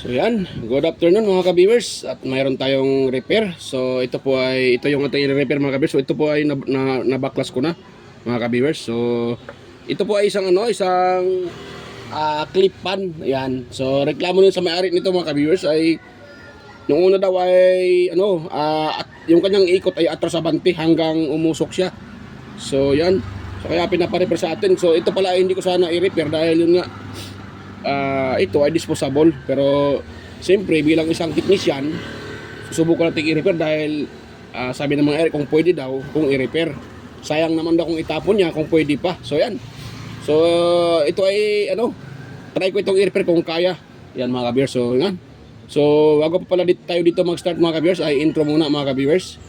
So yan, good afternoon mga ka-viewers at mayroon tayong repair. So ito yung ating repair mga ka-viewers. So ito po ay nabaklas ko na mga ka-viewers. So ito po ay isang clip pan. Yan. So reklamo nun sa may-ari nito mga ka-viewers ay nung una daw ay yung kanyang ikot ay atrasabante hanggang umusok siya. So yan. So kaya pinapa-repair sa atin. So ito pala ay hindi ko sana i-repair dahil yun nga ito ay disposable, pero siyempre bilang isang technician susubukan natin i-repair dahil sabi ng mga Eric kung pwede daw kung i-repair, sayang naman daw kung itapon niya kung pwede pa. So yan, so ito ay try ko itong i-repair kung kaya yan mga ka-viewers. So yan, so bago pa pala tayo dito mag-start mga ka-viewers ay intro muna mga ka-viewers.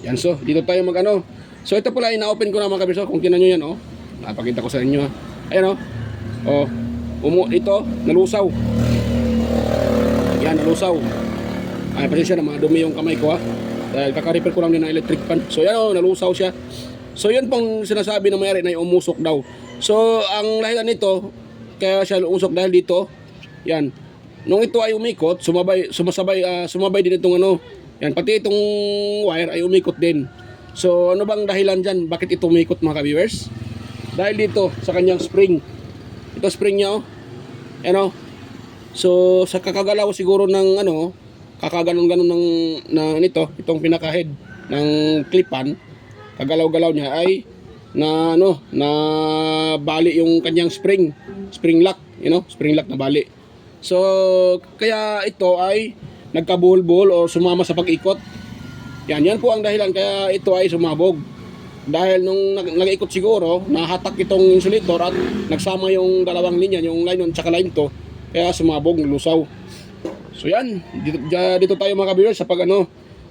Yan, so dito tayo So ito pala ina-open ko na mga kabirso. Kung tinan nyo yan, napakita ko sa inyo. Ayan ito, nalusaw. Yan, nalusaw. Ay, pasensya na, mga dumi yung kamay ko dahil kaka-repair ko lang din ng electric fan. So yan nalusaw siya. So yun pong sinasabi ng may-ari na umusok daw. So ang dahilan nito, kaya siya umusok dahil dito, yan. Nung ito ay umikot, sumabay din itong yan, pati itong wire ay umikot din. So ano bang dahilan dyan? Bakit ito umikot mga ka-viewers? Dahil dito sa kanyang spring. Ito spring niya So sa kakagalaw siguro ng kakaganon-ganon ng itong pinaka-head ng clip-pan, kagalaw-galaw niya ay na bali yung kanyang spring lock, spring lock na bali. So kaya ito ay nagkabuhol-buhol o sumama sa pag-ikot. Yan po ang dahilan kaya ito ay sumabog. Dahil nung nag-ikot siguro, nahatak itong insulator at nagsama yung dalawang linya, yung line 1 tsaka line 2, kaya sumabog, lusaw. So yan, dito tayo mga ka-viewers sa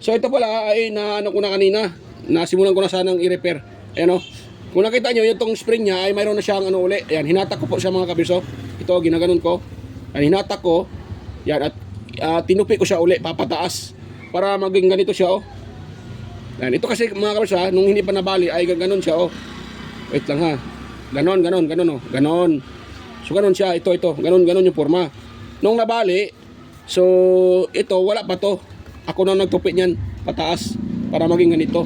So ito pala ay ko na kanina, nasimulan ko na sanang i-repair. Ayan kung nakita nyo, yung spring niya ay mayroon na siyang uli. Ayan, hinatak ko po siya mga ka-viewers. Ito, ginaganon ko. Ayan, hinatak ko. Yan, at tinupi ko siya uli, papataas para maging ganito siya Yan, ito kasi mga kabirsa, nung hindi pa nabali ay ganoon siya Wait lang ha. Ganon ganon. So ganon siya, ito ganon yung forma. Nung nabali, so ito wala pa to. Ako na nagtupi niyan pataas para maging ganito.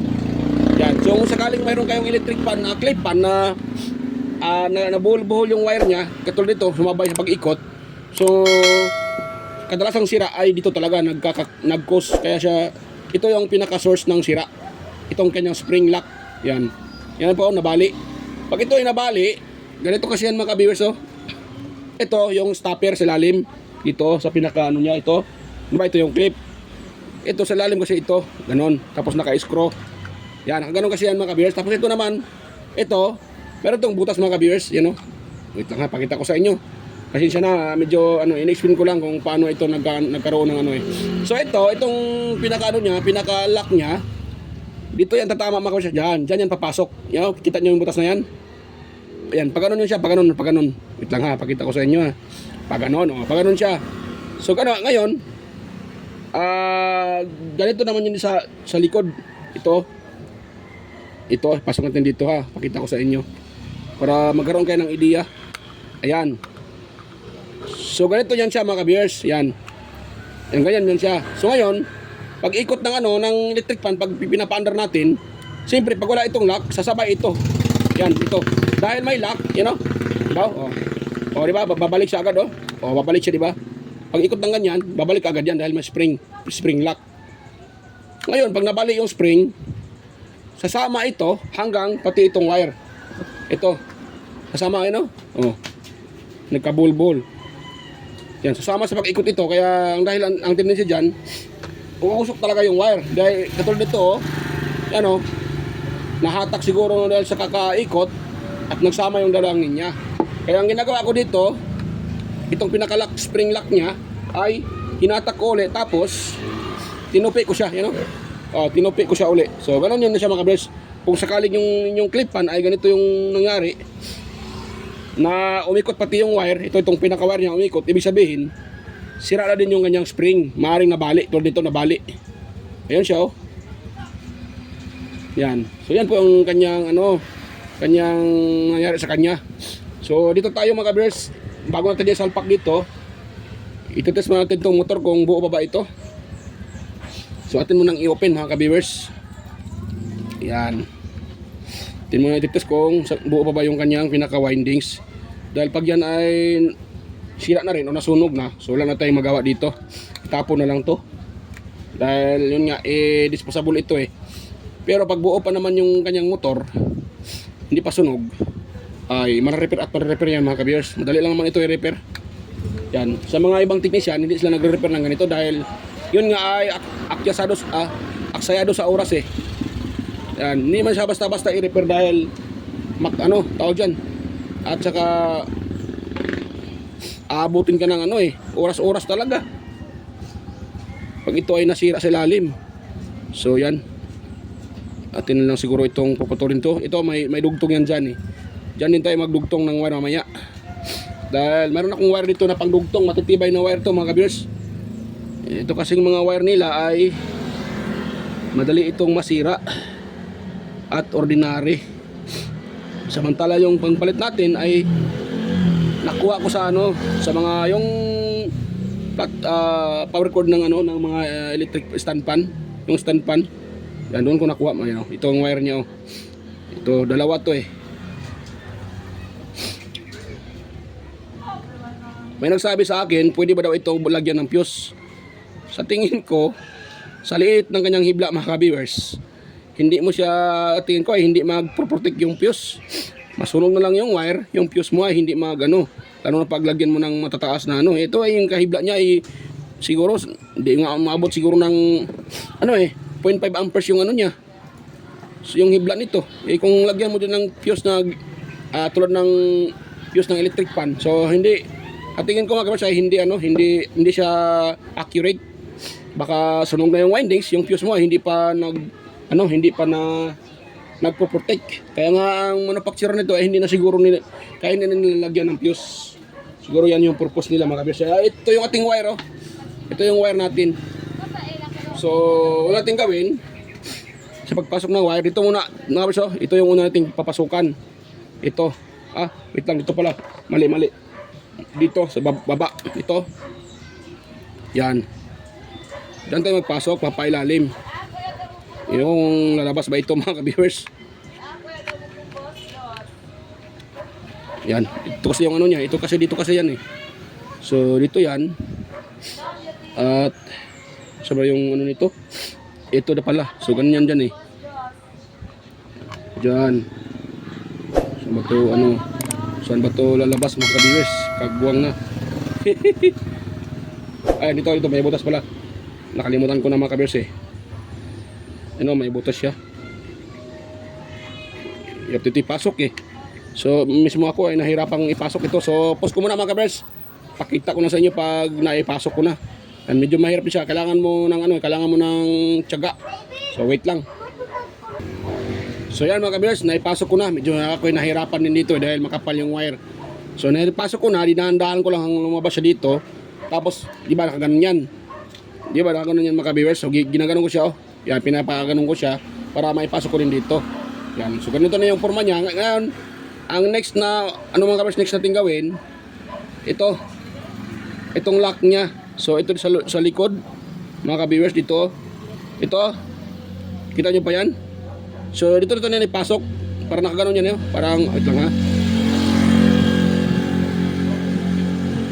Yan. So kung sakaling mayroon kayong electric fan na clip pan na nabuhol-buhol yung wire niya, katulad dito sumabay sa pag-ikot. So kadalasang sira ay dito talaga nag-cause, kaya siya ito yung pinaka-source ng sira. Itong kanyang spring lock. Yan po nabali. Pag ito ay nabali, ganito kasi yan mga ka-viewers Ito yung stopper sa lalim dito sa pinaka niya ito. Diba ito yung clip. Ito sa lalim kasi ito, ganon. Tapos naka-screw. Yan, ganon kasi yan mga ka-viewers. Tapos ito naman, meron tong butas mga ka-viewers, Wait lang ha, pakita ko sa inyo. Kasi siya na medyo in-explain ko lang kung paano ito nagkaroon ng So itong pinaka-lock niya, dito yan tatama mga siya diyan yan papasok. Kita niyo yung butas na yan. Ayan, pag ganun siya, pag ganun. Wait lang ha, pakita ko sa inyo ha. Pag ganun siya. So ngayon, ganito naman yun sa likod. Ito, pasok natin dito ha. Pakita ko sa inyo para magkaroon kayo ng ideya. Ayan. So ganito yan siya mga ka-viewers. Yan, ganyan siya. So ngayon, pag ikot ng electric fan, pag pinapaandar natin, siyempre pag wala itong lock, sasabay ito. Yan, ito. Dahil may lock, diba? Diba? Babalik siya agad babalik siya, diba? Pag ikot ng ganyan, babalik agad yan dahil may spring lock. Ngayon, pag nabali yung spring, sasama ito hanggang pati itong wire. Ito. Sasama nagkabulbul. Yan, sasama sa pag-ikot ito. Kaya ang tendency dyan, uusok talaga yung wire. Dahil katulad nito, nahatak siguro dahil sa kakaikot at nagsama yung dalawang linya. Kaya ang ginagawa ko dito, itong pinaka-lock, spring lock niya, ay hinatak ko ulit. Tapos, tinupi ko siya. Tinupi ko siya ulit. So, ganun yun na siya mga kabres. Kung sakaling yung clip fan ay ganito yung nangyari, na umikot pati yung wire, itong pinaka-wire niya umikot, ibig sabihin, sira na din yung kanyang spring, maaaring nabali, tulad dito nabali. Ayan siya oh. Yan. So yan po yung kanyang kanyang nangyari sa kanya. So dito tayo mga kabiyers, bago natin salpak dito, ito-test mo natin itong motor kung buo pa ba ito. So atin mo nang i-open mga kabiyers. Yan. Atin mo na i-test kung buo pa ba yung kanyang pinaka-windings. Dahil pag yan ay sira na rin o nasunog na, so wala na tayong magawa dito. Itapon na lang to. Dahil yun nga, disposable ito eh. Pero pag buo pa naman yung kanyang motor, hindi pa sunog, ay mara-repair at para-repair yan mga kabiyers. Madali lang naman ito i-repair. Yan. Sa mga ibang technician, hindi sila nagre-repair ng ganito dahil yun nga ay aksayado sa oras eh. Yan. Hindi man siya basta-basta i-repair dahil tawag dyan. At saka aabutin ka ng oras-oras talaga. Pag ito ay nasira sa ilalim. So yan. Atin lang siguro itong puputulin to. Ito may dugtong yan dyan eh. Dyan din tayo magdugtong ng wire mamaya. Dahil meron akong wire dito na pangdugtong. Matitibay na wire to mga kabiyers. Ito kasing mga wire nila ay madali itong masira at ordinary. Samantala yung pangpalit natin ay nakuha ko sa sa mga yung power cord ng ng mga electric stand pan, yung stand pan. Yan doon ko nakuha itong wire niya oh. Ito dalawa to eh. May nagsabi sa akin, pwede ba daw ito lagyan ng fuse? Sa tingin ko, sa liit ng kanyang hibla mga ka-viewers, hindi mo siya, tingin ko ay hindi mag-protect yung fuse. Masunog na lang yung wire, yung fuse mo ay hindi lalo na paglagyan mo ng matataas na ito ay yung kahibla niya ay siguro hindi nga maabot siguro ng 0.5 amperes yung niya. So, yung hibla nito kung lagyan mo din ng fuse na tulad ng fuse ng electric fan, so hindi, at tingin ko mga kabiyers ay hindi siya accurate. Baka sunog na yung windings, yung fuse mo ay hindi pa nagpo-protect. Kaya nga ang manufacturer nito ay hindi na siguro kaya hindi na nilalagyan ng fuse. Siguro yan yung purpose nila mga kabiyers. Ito yung ating wire oh. Ito yung wire natin. So wala natin gawin sa pagpasok ng wire. Dito muna mga kabiyers oh. Ito yung una nating papasukan. Ito. Wait lang, dito pala. Mali. Dito sa baba. Ito. Yan. Diyan tayo magpasok, papailalim. Yung lalabas ba ito mga ka-viewers? Yan. Ito kasi yung niya. Ito kasi dito kasi yan eh. So dito yan. At sabi yung nito. Ito na pala. So ganyan dyan eh. Dyan. Saan ba to lalabas mga ka-viewers? Kagwang na. Ay dito may butas pala. Nakalimutan ko na mga ka-viewers eh. May butas siya. Ito ipasok eh. So mismo ako ay nahirapang ipasok ito. So pause ko muna mga ka-viewers. Pakita ko na sa inyo pag naipasok ko na. And medyo mahirap siya. Kailangan mo ng tiyaga. So wait lang. So yan mga ka-viewers, naipasok ko na. Medyo ako ay nahirapan din dito dahil makapal yung wire. So naipasok ko na, dinahan-dahan ko lang ang lumabas siya dito. Tapos di ba nakaganon yan? Di ba nakaganon yan mga ka-viewers? So ginaganon ko siya oh. Yan, pinapaganon ko siya para maipasok ko rin dito. Yan, so ganito na yung forma niya. Ngayon, ang next na, mga kabers, next natin gawin, itong lock niya. So ito sa likod, mga ka-viewers, dito. Ito, kita nyo pa yan? So dito na ipasok, para nakaganon yan yun. Parang, wait lang ha.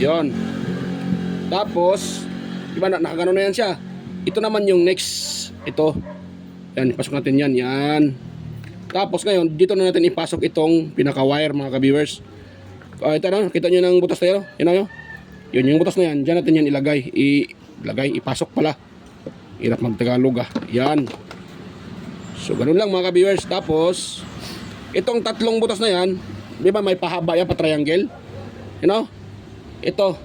Yon. Tapos, diba nakaganon na yan siya. Ito naman yung next. Ito. Yan, ipasok natin yan. Yan. Tapos ngayon, dito na natin ipasok itong pinaka-wire mga ka-viewers. Ito na, kita nyo ng butas tayo. Yan o. Yun, yung butas na yan. Diyan natin yan ilagay. Ipasok pala. Hirap mag-Tagalog ah. Yan. So, ganun lang mga ka-viewers. Tapos, itong tatlong butas na yan, di ba may pahaba yan, pa-triangle? Ito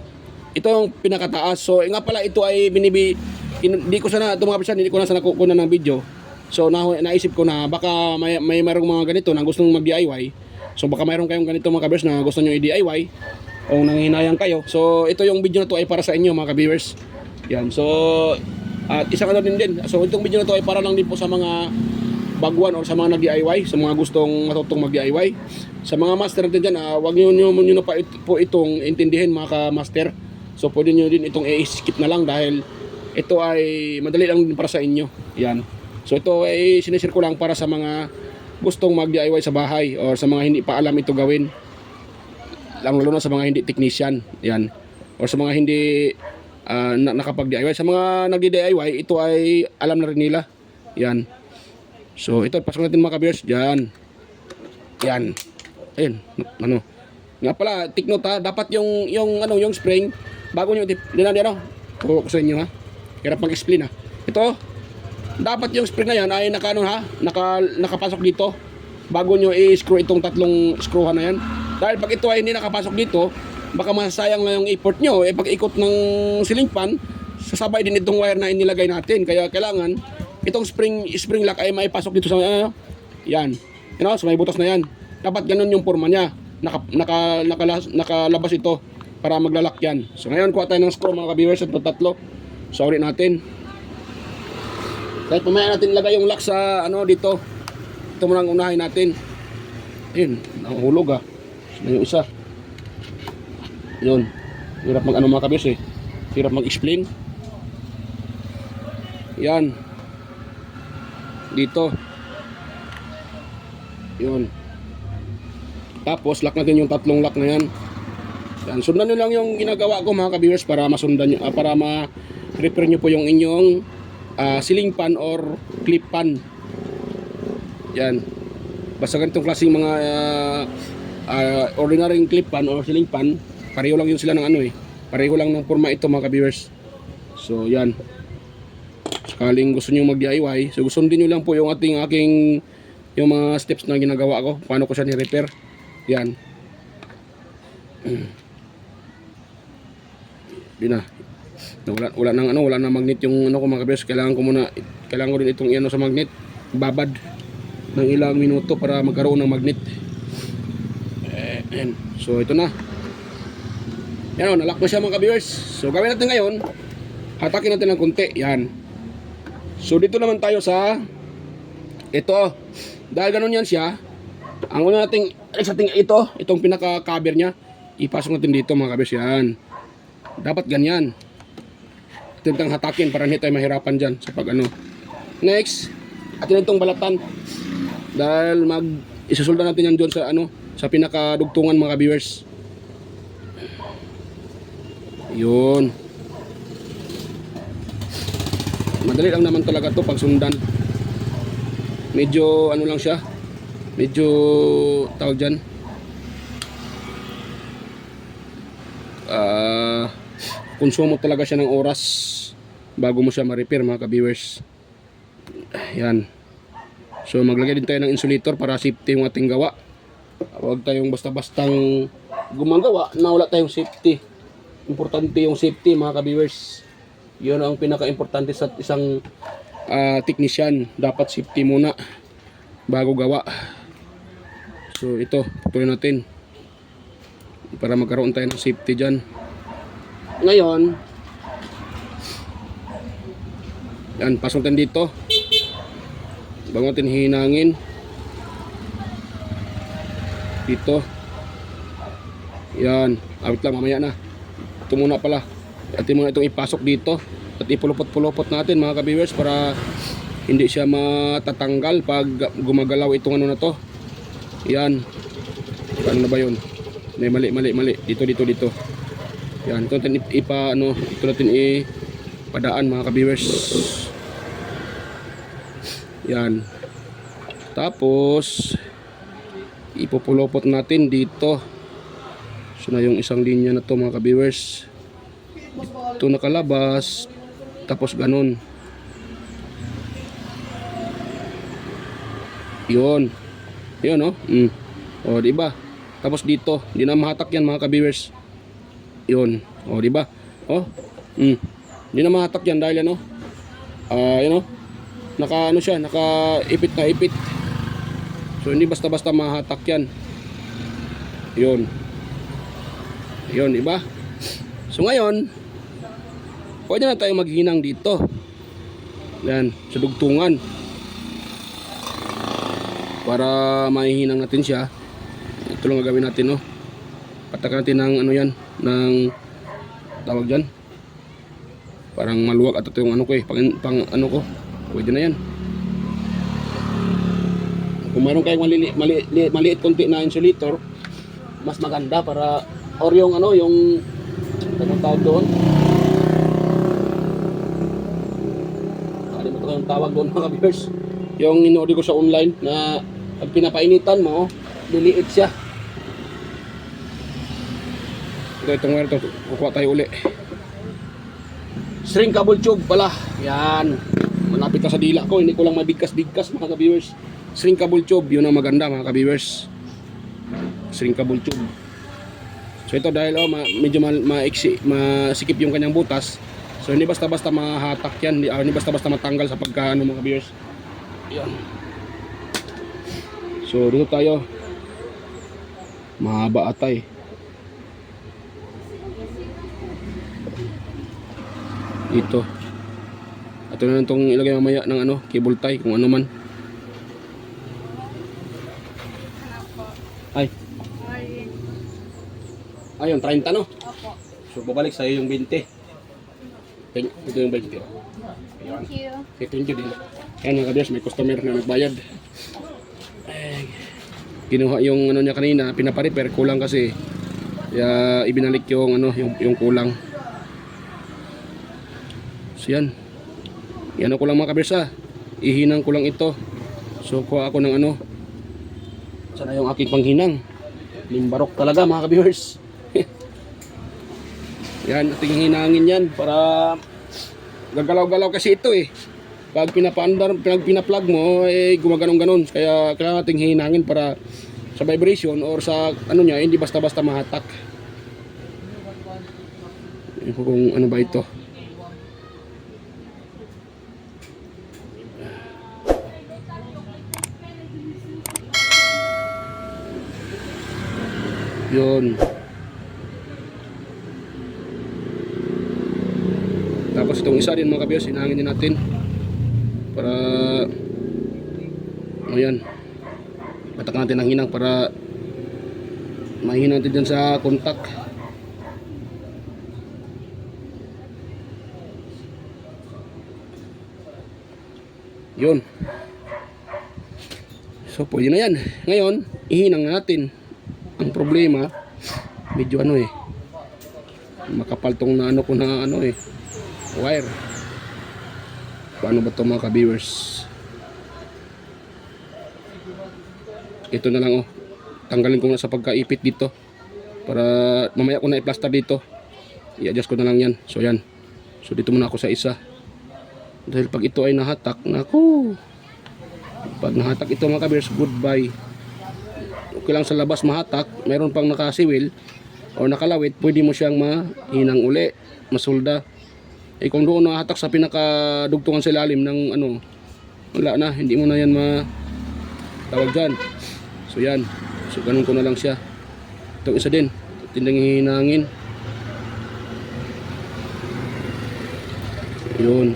yung pinakataas. So, nga pala ito ay hindi ko sana ng video. So naisip ko na baka may mayroong mga ganito na gustong mag-DIY. So baka mayroon kayong ganito mga ka-viewers na gusto nyo i-DIY o nanghihinayang kayo. So ito yung video na to ay para sa inyo mga ka-viewers. Yan. So at isang ano din. So itong video na to ay para lang din po sa mga baguan or sa mga nag-DIY, sa mga gustong matutong mag-DIY. Sa mga master natin dyan, wag nyo na po itong intindihin mga ka-master. So pwede nyo din itong i-skip na lang dahil ito ay madali lang din para sa inyo. Yan. So ito ay sinishare ko lang para sa mga gustong mag-DIY sa bahay or sa mga hindi pa alam ito gawin. Lalo na sa mga hindi technician. Yan. Or sa mga hindi nakapag-DIY. Sa mga nag-DIY, ito ay alam na rin nila. Yan. So ito, pasok natin mga ka-viewers. Yan. Yan. Ayun. Ano. Nga pala, take note ha. Dapat yung spring, bago nyo, ko sa inyo ha. Hirap mag-explain ha. Ito, dapat yung spring na yan ay nakapasok dito. Bago nyo i-screw itong tatlong screwhan na yan. Dahil pag ito ay hindi nakapasok dito, baka masayang na yung effort nyo. Pag ikot ng ceiling fan, sasabay din itong wire na inilagay natin. Kaya kailangan itong spring lock ay maipasok dito sa yan. So may butas na yan. Dapat ganun yung forma niya. Nakalabas ito para maglalak yan. So ngayon kuha tayo ng screw mga ka-viewers at tatlo. So ulit natin. Kahit pamaya natin lagay yung lock sa dito. Ito muna ang unahin natin. Ayun, nahulog So yung isa. Yun. Hirap mga ka-viewers Hirap mag-explain. Yan. Dito. Yun. Tapos lock natin yung tatlong lock na yan. Yan. Sundan nyo lang yung ginagawa ko mga ka-viewers para masundan nyo, para ma-repair nyo po yung inyong ceiling fan or clip fan. Yan. Basta ganitong klaseng mga ordinary clip fan or ceiling fan, pareho lang yun sila ng pareho lang ng forma ito mga ka-viewers. So yan. Sakaling gusto nyo mag-DIY, so sundin nyo lang po yung yung mga steps na ginagawa ko, paano ko siya ni-repair. Yan. Wala nang magnet yung ko mga ka-viewers. Kailangan ko din itong sa magnet, babad ng ilang minuto para magkaroon ng magnet. So ito na. Yan nalock na siya mga ka-viewers. So gawin natin ngayon, hatakin natin ng konti. Yan. So dito naman tayo sa ito. Dahil ganun yan siya, ang una nating itong pinaka-cover niya, ipasok natin dito mga ka-viewers. Yan. Dapat ganyan. Tintang hatakin para hindi tayo mahirapan dyan sa Next, atin itong balatan. Dahil isusulda natin yan doon sa pinakadugtungan mga ka-viewers. Yun. Madali lang naman talaga to pag sundan. Medyo lang siya. Medyo tawag dyan. Konsumo talaga siya ng oras bago mo siya ma-repair mga ka-viewers. Yan. So maglagay din tayo ng insulator para safety yung ating gawa. Huwag tayong basta-bastang gumagawa na wala tayong safety. Importante yung safety mga ka-viewers. Yun ang pinaka-importante sa isang technician. Dapat safety muna bago gawa. So ito, patuloy natin para magkaroon tayo ng safety dyan. Ngayon, yan, pasok natin dito bago natin hinangin dito. Yan, awit lang, mamaya na. Ito muna pala, atin muna itong ipasok dito at ipulupot-pulupot natin mga ka-viewers para hindi siya matatanggal pag gumagalaw itong na to. Yan, paano na ba yun? May mali dito. Yan, ito natin ito natin ipadaan mga ka-viewers. Yan. Tapos ipupulupot natin dito. So na yung isang linya na to mga ka-viewers. Ito nakalabas. Tapos ganun. Yun. Yun O diba? Tapos dito, hindi na mahatak yan mga ka-viewers. Yun. O diba? Hindi na mahatak yan dahil naka ipit na ipit. So hindi basta-basta mahatak yan. Yun. Yun, iba? So ngayon, pwede na tayo maghinang dito. Yan, sa dugtungan. Para mahihinang natin siya. Ito lang gagawin natin, no. Patak natin ng ano yan, ng tawag dyan. Parang maluwag at ito yung ano ko eh, pang ano ko. Pwede na yan. Kung mayroon kayong maliit konti na insulator, mas maganda para, or yung ano, yung anong tawag doon? Nakalimutan ko yung tawag doon mga viewers. Yung inorder ko sa online na pag pinapainitan mo, liliit siya. Itong wire to, kukuha tayo uli. Shrinkable tube pala. Yan. Malapit na sa dila ko, hindi ko lang mabigkas-bigkas mga ka-viewers. Shrinkable tube, yun ang maganda mga ka-viewers. Shrinkable tube. So ito dahil medyo masikip yung kanyang butas. So hindi basta-basta mahatak yan, hindi basta-basta matanggal sa pagkaano mga ka-viewers. Yan. So dito tayo. Mahaba atay. Dito. Ito na lang itong ilagay mamaya ng ano, cable tie kung ano man. Ay. Ayun, 30 no? Opo. So babalik sa iyo yung 20. Ito yung 20. Thank you. Okay, thank you din. Ayan mga kabiyas, may customer na nagbayad. Ay, kinuha yung ano niya kanina, pinapa-repair, kulang kasi. Kaya ibinalik yung ano, yung kulang. So yan. Yan ko lang mga kabiyas, ihinang ko lang ito. So kuha ako ng ano. Sana yung aking panghinang. Limbarok talaga mga kabiyas. Yan, ating hinangin yan para gagalaw-galaw kasi ito eh. Pag pinaplug mo, eh gumaganong-ganon. Kaya kailangan nating hinangin para sa vibration or sa ano niya, hindi basta-basta mahatak. Kung ano ba ito. Yun. Tapos itong isa din mga kabiyos, hinangin din natin para ayan, patak natin ang hinang para mahinang natin dyan sa kontak. Yun. So pwede na yan. Ngayon ihinang natin. Ang problema medyo ano eh, makapal tong na ano ko na ano eh, wire. Paano ba ito mga ka-viewers? Ito na lang oh, tanggalin ko na sa pagkaipit dito para mamaya ko na i-plaster dito, i-adjust ko na lang yan. So yan, so dito muna ako sa isa dahil pag ito ay nahatak, naku, pag nahatak ito mga ka-viewers, goodbye. Okay lang sa labas mahatak, meron pang nakasiwil o nakalawit, pwede mo siyang mahinang uli, masulda. Eh kung doon nahatak sa pinakadugtungan sa ilalim ng ano, wala na, hindi mo na yan matawag dyan. So yan, so ganun ko na lang siya. Itong isa din, tindang hihinangin. Yun,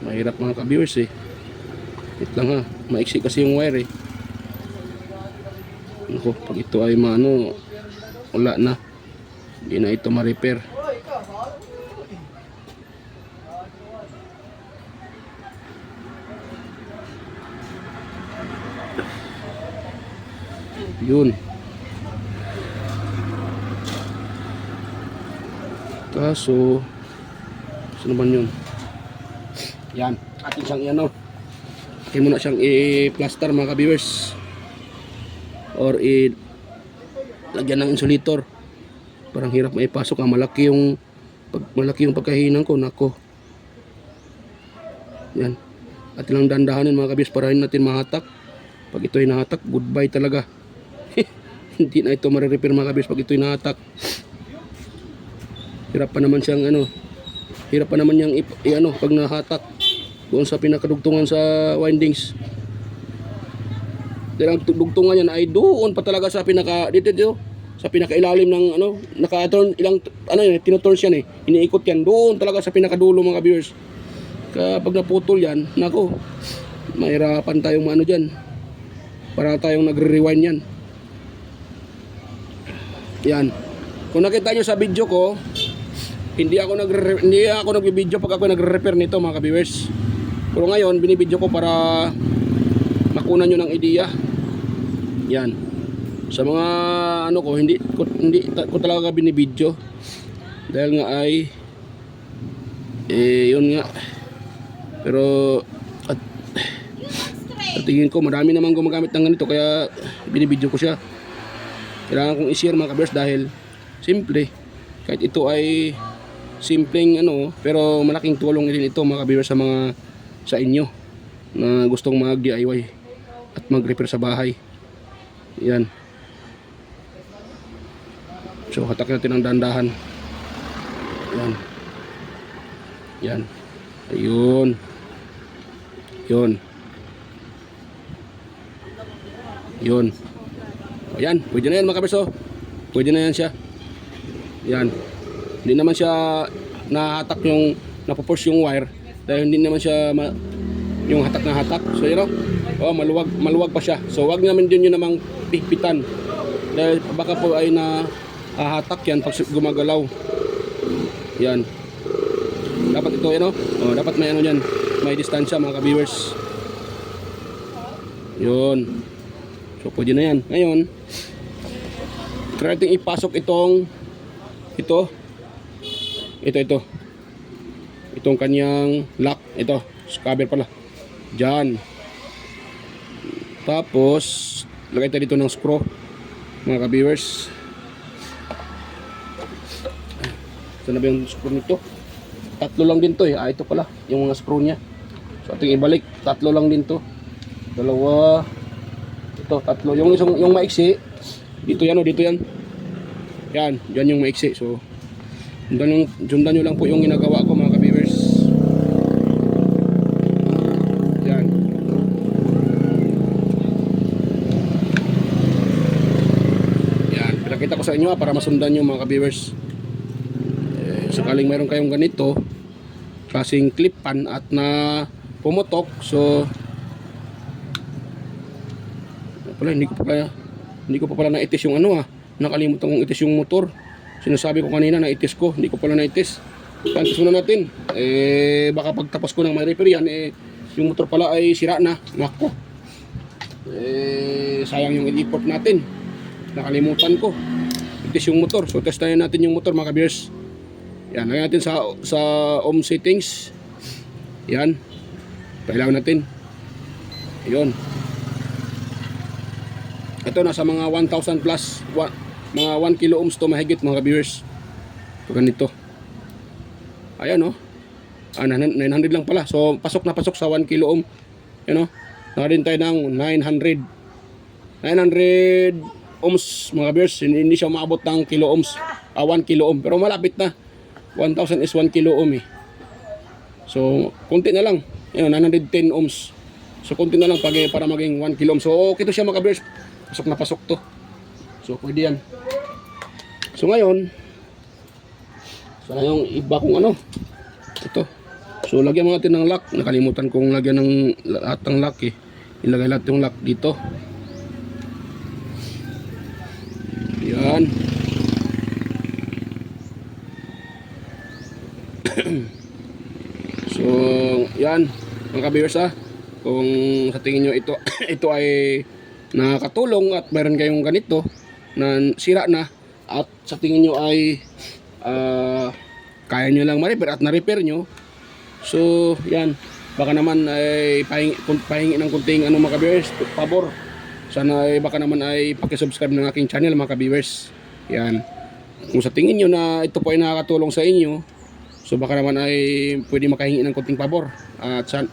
mahirap mga ka-viewers eh. Wait lang ha, maiksi kasi yung wire eh. Ako, pag ito ay maano, wala na, hindi na ito ma-repair. Yun. Kaso saan naman yun? Yan, atin siyang iano, atin muna siyang i-plaster mga ka-viewers or lagyan ng insulator. Parang hirap maipasok, malaki yung pagkahinang ko, nako. Yan, atin lang dandahanin mga ka-viewers para hindi natin mahatak. Pag ito ay nahatak, goodbye talaga. Hindi na ito ma-repair mga ka-viewers pag ito ay nahatak. Hirap pa naman siyang ano, hirap pa naman niyang ano pag nahatak doon sa pinakadugtungan sa windings. Dahil ang dugtungan niyan ay doon pa talaga sa pinaka dito sa pinakailalim ng ano, naka-turn ilang ano yun, tinuturns yan eh. Iniikot yan doon talaga sa pinakadulo mga viewers. Kapag naputol yan, nako, mahirapan tayong ano diyan. Para tayong nagre-rewind yan. Yan. Kung nakita nyo sa video ko, hindi ako nagbi-video pag ako nagre-repair nito mga ka-viewers. Pero ngayon, binibidyo ko para makunan nyo ng idea. Yan. Sa mga ano ko, hindi ko talaga binibidyo. Dahil nga ay yun nga. Pero at tingin ko marami namang gumagamit ng ganito kaya binibidyo ko siya. Kailangan kong i-share mga ka-viewers dahil simple. Kahit ito ay simpleng ano, pero malaking tulong din ito mga ka-viewers sa inyo na gustong mag-DIY at mag-repair sa bahay. Yan. So hatak natin ang dandahan. Yan. Yan. Ayun. Yun. Yun. Ayan, pwede na yan mga kaberso. Pwede na yan siya. Yan. Hindi naman siya nahatak yung napoforce yung wire dahil hindi naman siya yung hatak na hatak. So yun o. Oh, maluwag pa siya. So wag naman din yun namang pigpitan. Dahil baka po ay hatak yan pag gumagalaw. Yan. Dapat ito yan o. Oh, dapat may ano yan. May distansya mga ka-viewers. Yun. So pwede na yan. Ngayon, try natin ipasok itong ito. Itong kanyang lock. Ito. Cover pala. Diyan. Tapos, lagay tayo dito ng screw. Mga ka-viewers. Ito na ba yung screw nito? 3 lang din to eh. Ito pala. Yung mga screw niya. So ating ibalik. 3 lang din to. 2. Ito, 3. Yung maiksi. Dito yan o. Dito yan. Yan. Diyan yung maiksi. So, sundan nyo lang po yung ginagawa ko mga ka-viewers. Yan. Yan. Pinakita ko sa inyo para masundan nyo mga ka-viewers. Sakaling mayroon kayong ganito klaseng clip pan at na pumutok, so hindi ko pa pala naitis yung ano nakalimutan kong itis yung motor. Sinasabi ko kanina na itis ko, hindi ko pala naitis. Pantis muna natin, baka pagtapos ko ng may repair yan, yung motor pala ay sira na. Nako, sayang yung i-report natin, nakalimutan ko itis yung motor. So testayan natin yung motor mga ka-viewers. Yan, lagyan natin sa ohm settings. Yan. Pailawan natin. Ayun. Ito nasa mga 1,000 plus, mga 1 kilo ohms to mahigit mga viewers. Ito ganito. Ayan o. 900 lang pala. So pasok na pasok sa 1 kilo ohm. Yan o. Nakarin tayo ng 900 ohms mga viewers. Hindi siya maabot ng kilo ohms. 1 kilo ohm. Pero malapit na. 1,000 is 1 kilo ohm eh. So, konti na lang. Ayun, 910 ohms. So, konti na lang para maging 1 kilo ohm. So, okay to siya mga ka-viewers. Pasok na pasok to. So, pwede yan. So, ngayon, sana yung iba kong ano. Ito. So, lagyan natin ng lock. Nakalimutan kong lagyan ng lahat ng lock eh. Ilagay lahat yung lock dito. Yan. So, yan mga ka-viewers kung sa tingin nyo ito ito ay nakakatulong at mayroon kayong ganito na sira na at sa tingin nyo ay kaya nyo lang ma-repair at na-repair nyo, so yan, baka naman ay pahingi ng kunting mga ka-viewers, pabor. Sana ay baka naman ay paki-subscribe ng aking channel mga ka-viewers. Yan, kung sa tingin nyo na ito po ay nakakatulong sa inyo, so baka naman ay pwede makahingi ng konting pabor. At sana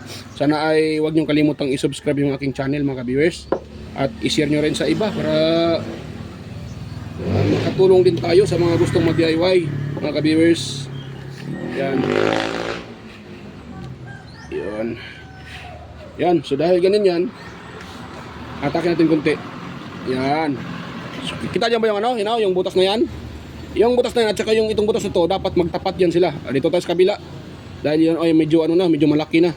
ay huwag niyong kalimutang i-subscribe yung aking channel mga ka-viewers. At i-share nyo rin sa iba para makatulong din tayo sa mga gustong mag-DIY mga ka-viewers. Yan. Yan. Yan. So dahil ganun yan, Hatakin natin konti. Yan. Kita niyo ba yung ano? Yun, yung butas na yan? Yung butas na yan at saka yung itong butas na to, dapat magtapat yan sila. Dito tayo sa kabila. Dahil yun, ay medyo ano na, medyo malaki na.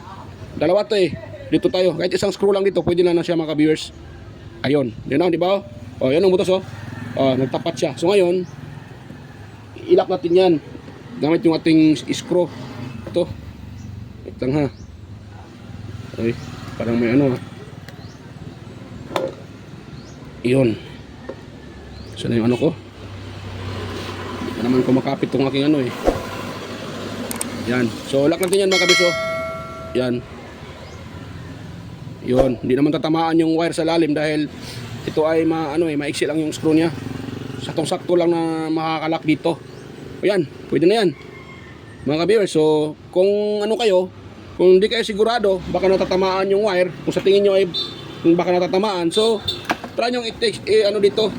Dalawa to eh. Dito tayo. Kahit isang screw lang dito, pwede na siya mga ka-viewers. Ayun. Yun di ba? Oh, yan ang butas oh. Oh, nagtapat siya. So ngayon, ilak natin yan. Gamit yung ating screw. Ito. Ito lang ha. Okay. Parang may ano ha. Iyon. Saan na yung ano ko? Hindi pa naman kumakapit tong aking ano eh. Yan. So, lock natin yan mga kabiso. Yan. Yun. Hindi naman tatamaan yung wire sa lalim dahil ito ay maiksi lang yung screw niya. Saktong-sakto lang na makakalak dito. O yan. Pwede na yan. Mga ka-viewers. So, kung ano kayo, kung hindi kayo sigurado, baka natatamaan yung wire. Kung sa tingin nyo ay kung baka natatamaan. So, try nyo ano dito.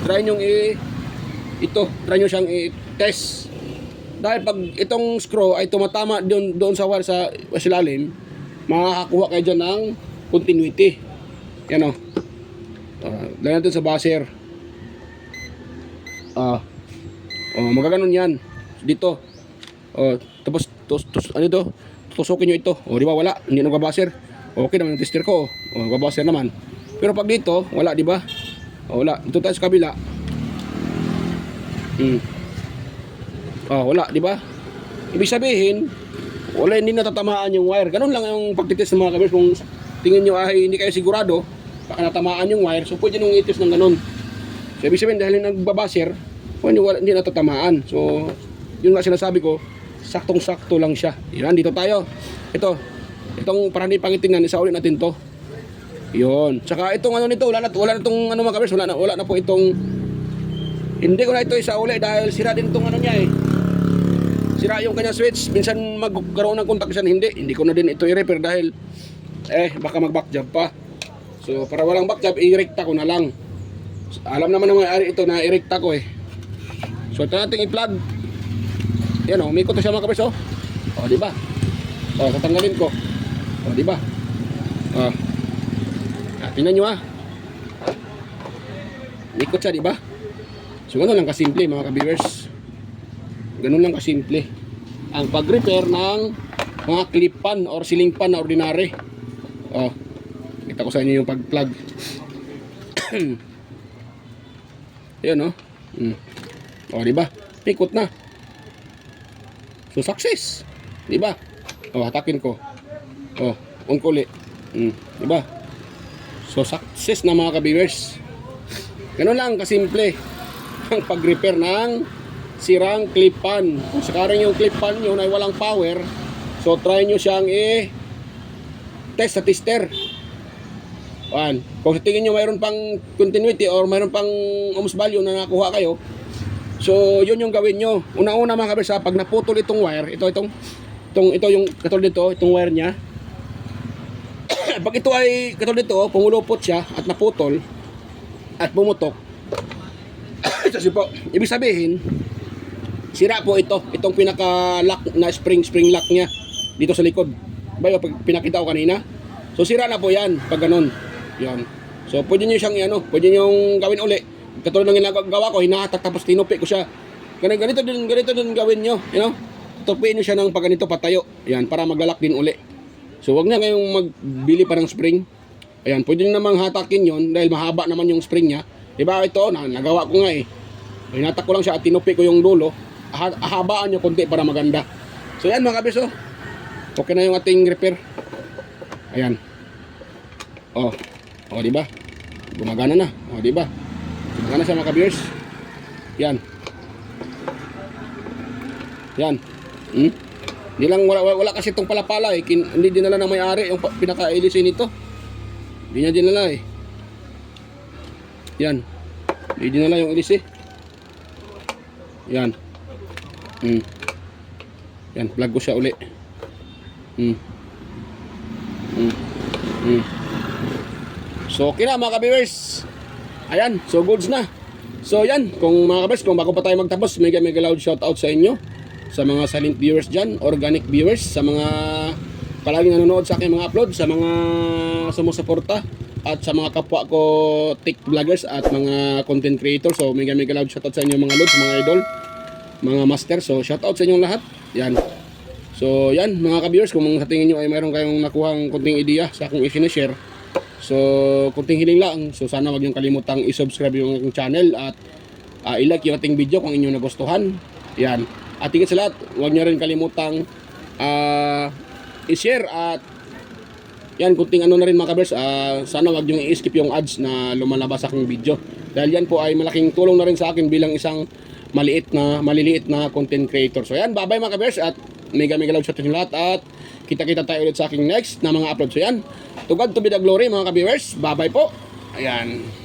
Try nyo try nyo siyang i-test. Dahil pag itong screw ay tumatama doon sa wire sa ilalim, makakakuha kayo dyan ng continuity. Yan o. Lagyan natin sa buzzer. Magaganon yan. Dito. Tapos, ano ito? Tutusukin nyo ito. Di ba wala? Hindi nagbabuzzer. Okay naman yung tester ko. Babuzzer naman. Pero pag dito, wala, di ba? Wala. Dito tayo sa kabila. Wala, di ba? Ibig sabihin, wala, hindi natatamaan yung wire. Ganun lang yung pagtitest ng mga kabers. Kung tingin nyo ay hindi kayo sigurado, baka natamaan yung wire, so pwede nung itest ng ganun. So ibig sabihin, dahil nagbabuzzer, hindi natatamaan. So, yun nga sinasabi ko, saktong-sakto lang siya. Yan, dito tayo. Itong para hindi pangitingnan, isa ulit natin to. Yun. Tsaka itong ano nito, wala na itong ano mga kabers, wala na po itong, hindi ko na ito isa uli dahil sira din itong ano niya eh. Sira yung kanya switch. Minsan magkaroon ng contact siya, hindi ko na din ito i-repair dahil baka mag-back job pa. So para walang back job, i-recta ko na lang. Alam naman ng may-ari ito na i-recta ko eh. So ito natin i-plug. Yan may ko to siya mga kabers di ba? Tatanggalin ko. Di ba? Tingnan nyo ikot siya, di ba? So ganun lang kasimple mga ka-viewers. Ganun lang kasimple ang pag-repair ng mga clip pan or ceiling pan na ordinary. Kita ko sa inyo yung pag-plug. Ayan di ba? Ikot na. So success. Di ba? Hatakin ko. Ungkuli. Di ba? So success na mga ka-viewers. Ganun lang kasimple ang pag-repair ng sirang clip pan. Kung sakaring yung clip pan nyo ay walang power, so try nyo siyang test sa tester. Kung sa tingin nyo mayroon pang continuity or mayroon pang ohms value na nakuha kayo, so yun yung gawin nyo. Una-una mga kabers, pag naputol itong wire, ito yung katulad dito, itong wire nya. Pag ito ay katulad dito, pumulupot siya at naputol at pumutok, kasi po, ibig sabihin sira po itong pinaka-lock na spring lock nya dito sa likod. Bayo, pag pinakita ko kanina, so sira na po yan pag ganun. Yan. So pwede nyo siyang pwede nyo gawin uli. Katulad ng ginagawa ko, hinahatak tapos tinupi ko siya. Ganito din gawin nyo. Tupiin nyo siya ng pag ganito patayo. Yan, para maglalak din uli. So wag na kayong magbili pa ng spring. Ayan, pwede nyo namang hatakin yon dahil mahaba naman yung spring nya. Diba ito, nagawa ko nga hinatak ko lang siya at tinupi ko yung dulo. Habaan nyo konti para maganda. So yan mga kabis okay na yung ating repair. Ayan. Diba? Gumagana na. Diba? Gumagana siya mga kabis. Yan. Hindi lang wala kasi itong palapala hindi dinala ng may-ari yung pinaka-elisin nito. Hindi niya dinala Yan. Hindi dinala yung elisi. Yan. Yan, plug ko siya uli. So okay na mga ka-viewers. Ayan, so goods na. So yan, kung mga ka-viewers, kung bago pa tayo magtapos, mega loud shoutout sa inyo. Sa mga silent viewers dyan, organic viewers, sa mga palaging nanonood sa aking mga upload, sa mga sumusuporta, at sa mga kapwa ko tech vloggers at mga content creators. So mega loud shoutout sa inyo mga lods, mga idol, mga master. So shoutout sa inyong lahat. Yan. So yan mga ka-viewers, kung sa tingin nyo ay mayroon kayong nakuhang kunting ideya sa aking i-share, so kunting hiling lang. So sana wag niyong kalimutang i-subscribe yung aking channel at i-like yung ating video kung inyong nagustuhan. Yan. At higit sa lahat, wag niyo rin kalimutang i-share at yan, kunting ano na rin mga kabers, sana wag niyong i-skip yung ads na lumalabas sa aking video. Dahil yan po ay malaking tulong na rin sa akin bilang isang maliliit na content creator. So yan, bye-bye mga kabers at mega loud sa ating lahat at kita-kita tayo ulit sa aking next na mga upload. So yan, to God to be the glory mga ka-viewers. Bye-bye po. Ayan.